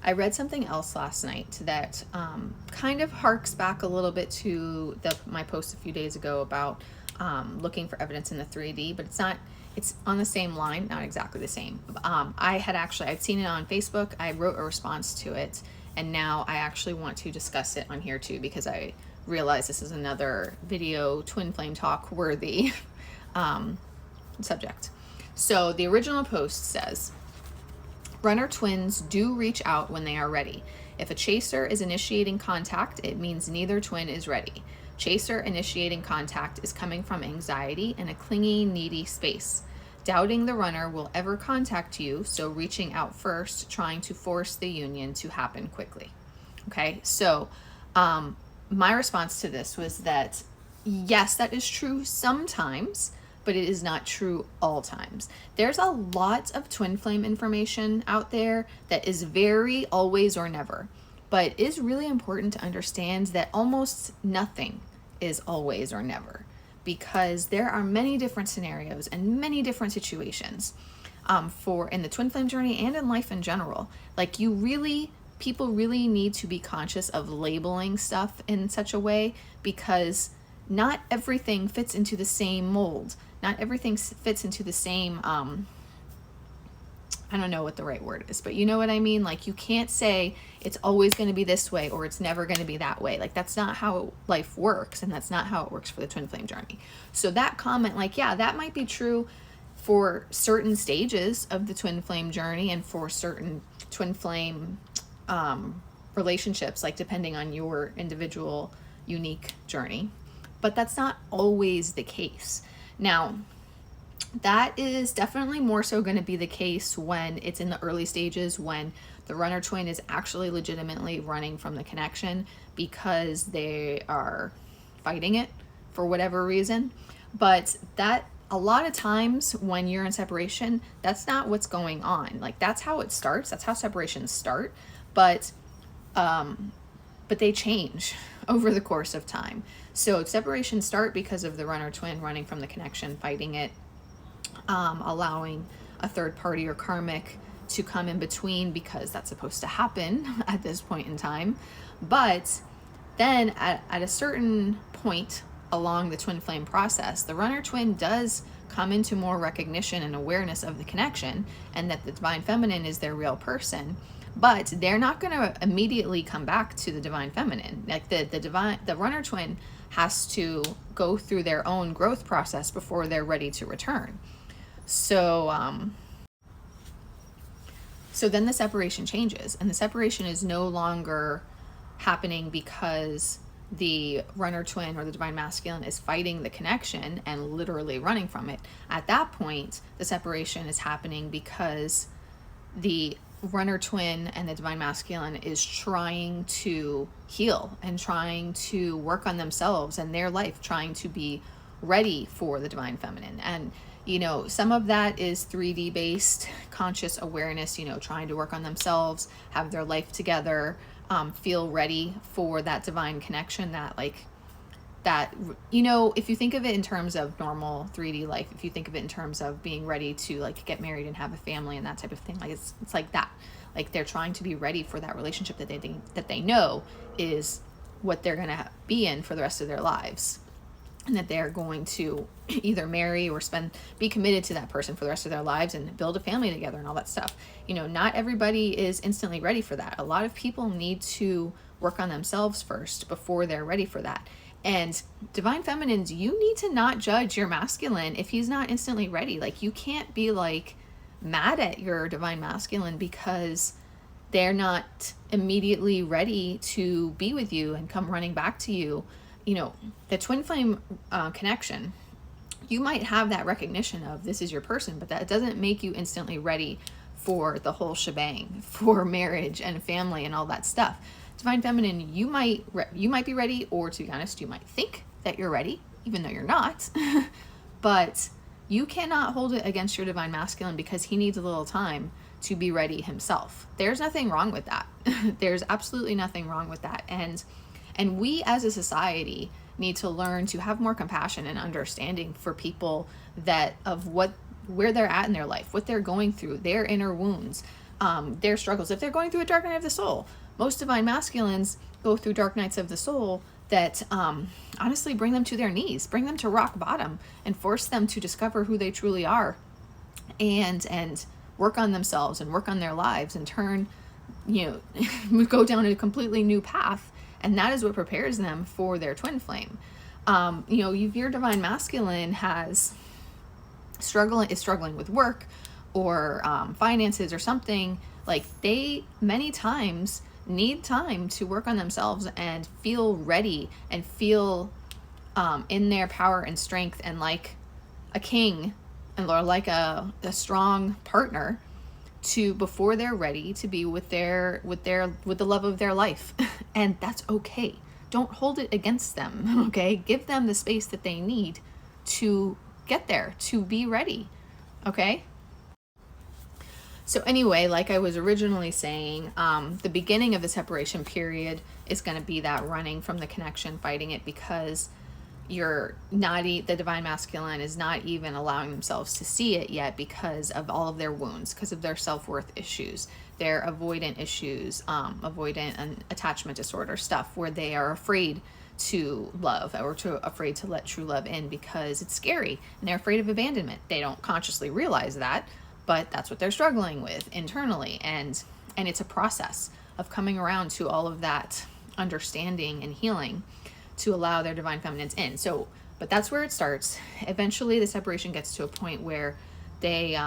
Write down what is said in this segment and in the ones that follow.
I read something else last night that kind of harks back a little bit to my post a few days ago about looking for evidence in the 3D, but it's not. It's on the same line, not exactly the same. I'd seen it on Facebook. I wrote a response to it, and now I actually want to discuss it on here too, because I realize this is another video twin flame talk worthy subject. So the original post says, runner twins do reach out when they are ready. If a chaser is initiating contact, it means neither twin is ready. Chaser initiating contact is coming from anxiety and a clingy, needy space. Doubting the runner will ever contact you, so reaching out first, trying to force the union to happen quickly. Okay, so my response to this was that yes, that is true sometimes, but it is not true all times. There's a lot of twin flame information out there that is very always or never, but it is really important to understand that almost nothing is always or never, because there are many different scenarios and many different situations for in the twin flame journey and in life in general. Like people really need to be conscious of labeling stuff in such a way, because not everything fits into the same mold. Not everything fits into the same, I don't know what the right word is, but you know what I mean? Like, you can't say it's always going to be this way or it's never going to be that way. Like, that's not how life works, and that's not how it works for the twin flame journey. So that comment, like, yeah, that might be true for certain stages of the twin flame journey and for certain twin flame relationships, like depending on your individual unique journey. But that's not always the case. Now, that is definitely more so going to be the case when it's in the early stages, when the runner twin is actually legitimately running from the connection because they are fighting it for whatever reason. But that a lot of times when you're in separation, that's not what's going on. Like, that's how it starts. That's how separations start. But they change over the course of time. So separations start because of the runner twin running from the connection, fighting it, allowing a third party or karmic to come in between, because that's supposed to happen at this point in time. But then at a certain point along the twin flame process, the runner twin does come into more recognition and awareness of the connection, and that the divine feminine is their real person. But they're not going to immediately come back to the divine feminine. Like the runner twin has to go through their own growth process before they're ready to return. So then the separation changes, and the separation is no longer happening because the runner twin or the divine masculine is fighting the connection and literally running from it. At that point, the separation is happening because the runner twin and the divine masculine is trying to heal and trying to work on themselves and their life, trying to be ready for the divine feminine. And some of that is 3D based conscious awareness, trying to work on themselves, have their life together, feel ready for that divine connection, if you think of it in terms of normal 3D life, if you think of it in terms of being ready to get married and have a family and that type of thing, it's like that. Like, they're trying to be ready for that relationship that they know is what they're going to be in for the rest of their lives, and that they're going to either marry or be committed to that person for the rest of their lives and build a family together and all that stuff. Not everybody is instantly ready for that. A lot of people need to work on themselves first before they're ready for that. And divine feminines, you need to not judge your masculine if he's not instantly ready. Like, you can't be mad at your divine masculine because they're not immediately ready to be with you and come running back to you. The twin flame connection, you might have that recognition of this is your person, but that doesn't make you instantly ready for the whole shebang, for marriage and family and all that stuff. Divine feminine, you might be ready, or to be honest, you might think that you're ready, even though you're not. But you cannot hold it against your divine masculine because he needs a little time to be ready himself. There's nothing wrong with that. There's absolutely nothing wrong with that. And we as a society need to learn to have more compassion and understanding for people where they're at in their life, what they're going through, their inner wounds. their struggles. If they're going through a dark night of the soul, most divine masculines go through dark nights of the soul that honestly bring them to their knees, bring them to rock bottom, and force them to discover who they truly are, and work on themselves and work on their lives and turn, go down a completely new path. And that is what prepares them for their twin flame. If your divine masculine is struggling with work or finances or something, like, they many times need time to work on themselves and feel ready and feel in their power and strength and like a king and or like a strong partner before they're ready to be with the love of their life. And that's okay. Don't hold it against them, okay? Give them the space that they need to get there, to be ready, okay? So anyway, like I was originally saying, the beginning of the separation period is going to be that running from the connection, fighting it, because the divine masculine is not even allowing themselves to see it yet because of all of their wounds, because of their self-worth issues, their avoidant issues, avoidant and attachment disorder stuff, where they are afraid to love or afraid to let true love in because it's scary, and they're afraid of abandonment. They don't consciously realize that, but that's what they're struggling with internally. And it's a process of coming around to all of that understanding and healing to allow their divine feminines in. So, but that's where it starts. Eventually the separation gets to a point where they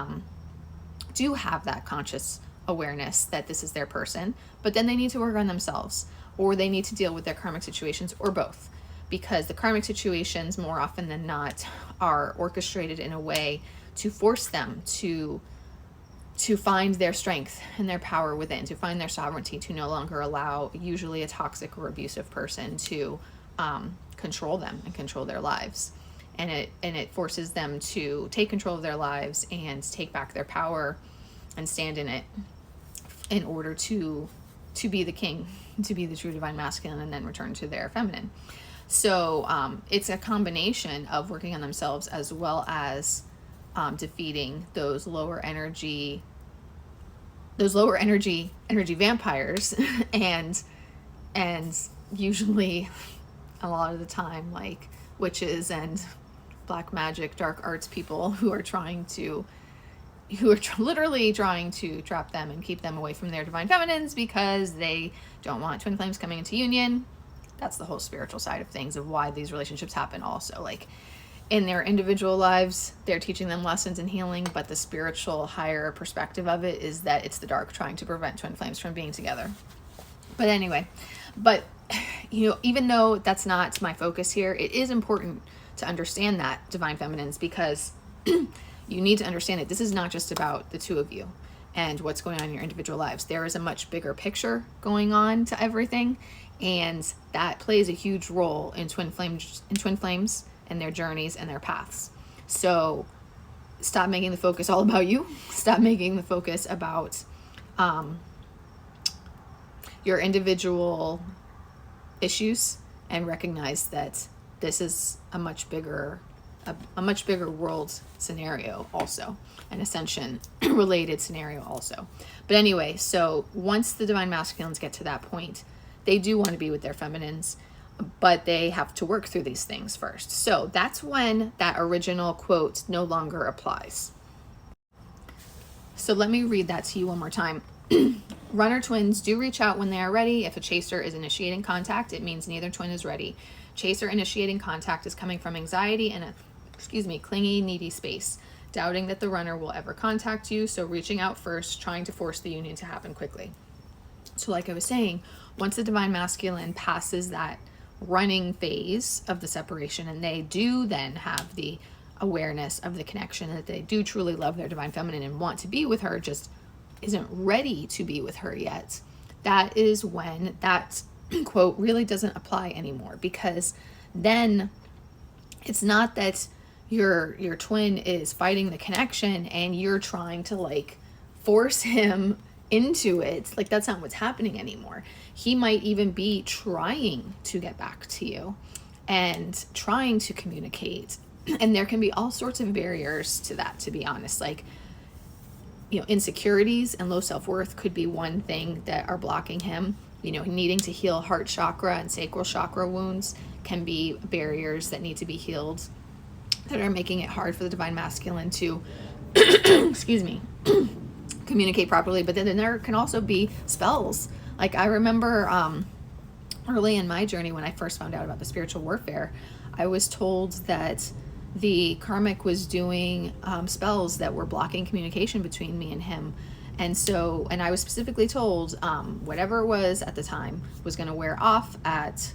do have that conscious awareness that this is their person, but then they need to work on themselves, or they need to deal with their karmic situations, or both, because the karmic situations more often than not are orchestrated in a way to force them to find their strength and their power within, to find their sovereignty, to no longer allow usually a toxic or abusive person to control them and control their lives. And it forces them to take control of their lives and take back their power and stand in it in order to be the king, to be the true divine masculine, and then return to their feminine. So it's a combination of working on themselves as well as defeating those lower energy vampires and usually a lot of the time like witches and black magic, dark arts people who are literally trying to trap them and keep them away from their divine feminines because they don't want twin flames coming into union. That's the whole spiritual side of things, of why these relationships happen also. Like, in their individual lives, they're teaching them lessons in healing, but the spiritual higher perspective of it is that it's the dark trying to prevent twin flames from being together. But anyway, even though that's not my focus here, it is important to understand that, divine feminines, because you need to understand that this is not just about the two of you and what's going on in your individual lives. There is a much bigger picture going on to everything, and that plays a huge role in twin flames and their journeys and their paths. So stop making the focus all about you. Stop making the focus about your individual issues, and recognize that this is a much bigger world scenario also, an ascension related scenario also. But anyway, so once the divine masculines get to that point, they do want to be with their feminines, but they have to work through these things first. So that's when that original quote no longer applies. So let me read that to you one more time. Runner twins do reach out when they are ready. If a chaser is initiating contact, it means neither twin is ready. Chaser initiating contact is coming from anxiety and a clingy, needy space, doubting that the runner will ever contact you, so reaching out first, trying to force the union to happen quickly. So like I was saying, once the divine masculine passes that running phase of the separation, and they do then have the awareness of the connection, that they do truly love their divine feminine and want to be with her, just isn't ready to be with her yet, that is when that quote really doesn't apply anymore, because then it's not that your twin is fighting the connection and you're trying to like force him into it. Like, that's not what's happening anymore. He might even be trying to get back to you and trying to communicate, and there can be all sorts of barriers to that, to be honest. Like, insecurities and low self-worth could be one thing that are blocking him. Needing to heal heart chakra and sacral chakra wounds can be barriers that need to be healed, that are making it hard for the divine masculine to excuse me, communicate properly. But then there can also be spells. Like I remember early in my journey, when I first found out about the spiritual warfare, I was told that the karmic was doing spells that were blocking communication between me and him. And I was specifically told whatever it was at the time was going to wear off at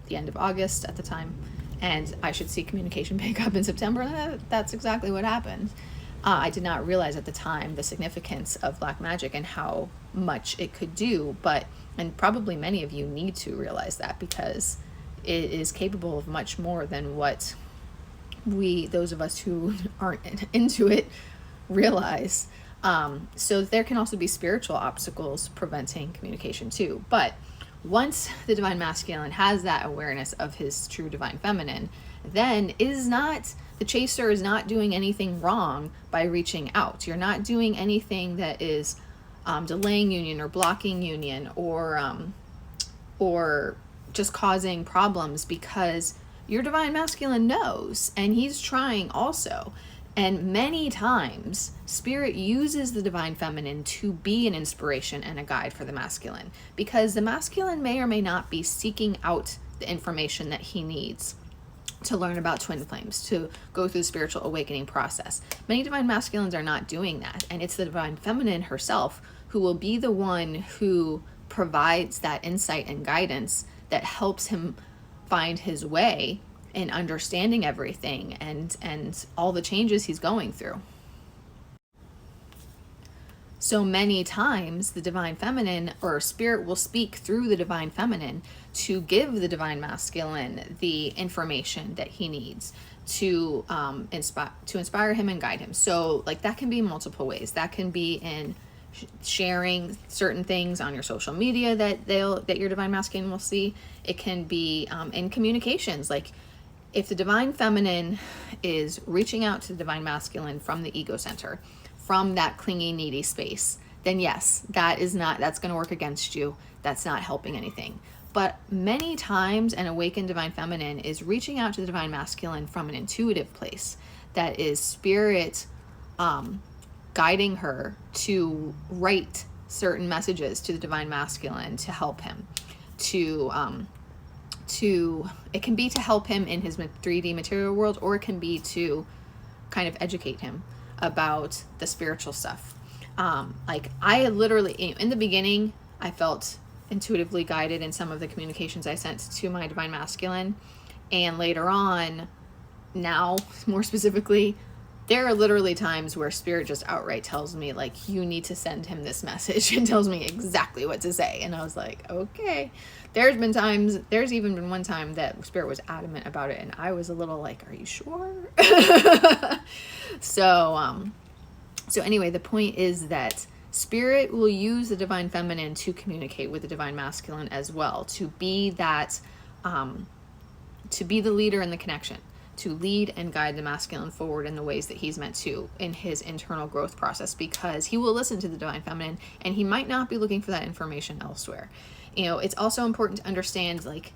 the end of August at the time, and I should see communication pick up in September. And that's exactly what happened. I did not realize at the time the significance of black magic and how much it could do, and probably many of you need to realize that, because it is capable of much more than what those of us who aren't into it, realize. So there can also be spiritual obstacles preventing communication too. But once the divine masculine has that awareness of his true divine feminine, then the chaser is not doing anything wrong by reaching out. You're not doing anything that is delaying union or blocking union or just causing problems, because your divine masculine knows, and he's trying also. And many times, spirit uses the divine feminine to be an inspiration and a guide for the masculine, because the masculine may or may not be seeking out the information that he needs to learn about twin flames, to go through the spiritual awakening process. Many divine masculines are not doing that, and it's the divine feminine herself who will be the one who provides that insight and guidance that helps him find his way in understanding everything and all the changes he's going through. So many times the divine feminine or spirit will speak through the divine feminine to give the divine masculine the information that he needs to inspire him and guide him. So like that can be multiple ways. That can be in sharing certain things on your social media that your divine masculine will see. It can be in communications. Like if the divine feminine is reaching out to the divine masculine from the ego center, from that clingy, needy space, then yes, that's going to work against you. That's not helping anything. But many times an awakened divine feminine is reaching out to the divine masculine from an intuitive place, that is spirit guiding her to write certain messages to the divine masculine to help him, it can be to help him in his 3D material world, or it can be to kind of educate him about the spiritual stuff. Like I literally, in the beginning, I felt intuitively guided in some of the communications I sent to my divine masculine. And later on, now more specifically, there are literally times where spirit just outright tells me, like, you need to send him this message, and tells me exactly what to say. And I was like, okay. There's even been one time that spirit was adamant about it, and I was a little like, are you sure? So anyway, the point is that spirit will use the divine feminine to communicate with the divine masculine as well, to be that, to be the leader in the connection, to lead and guide the masculine forward in the ways that he's meant to in his internal growth process, because he will listen to the divine feminine and he might not be looking for that information elsewhere. It's also important to understand, like,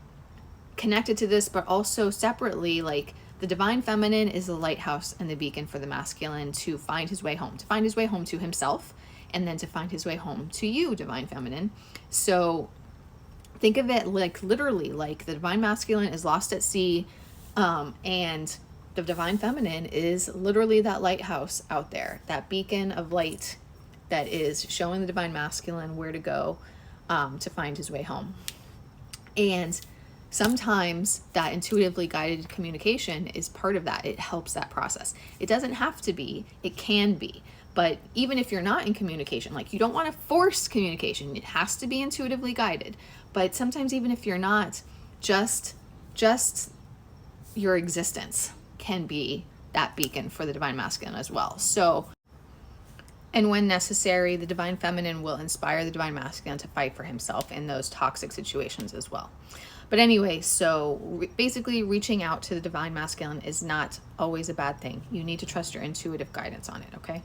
connected to this, but also separately, like, the divine feminine is the lighthouse and the beacon for the masculine to find his way home, to himself, and then to find his way home to you, divine feminine. So think of it like literally, like the divine masculine is lost at sea, and the divine feminine is literally that lighthouse out there, that beacon of light that is showing the divine masculine where to go to find his way home. And sometimes that intuitively guided communication is part of that. It helps that process. It doesn't have to be, it can be. But even if you're not in communication, like, you don't want to force communication. It has to be intuitively guided. But sometimes even if you're not, just your existence can be that beacon for the divine masculine as well. So, and when necessary, the divine feminine will inspire the divine masculine to fight for himself in those toxic situations as well. But anyway, so basically reaching out to the divine masculine is not always a bad thing. You need to trust your intuitive guidance on it, okay?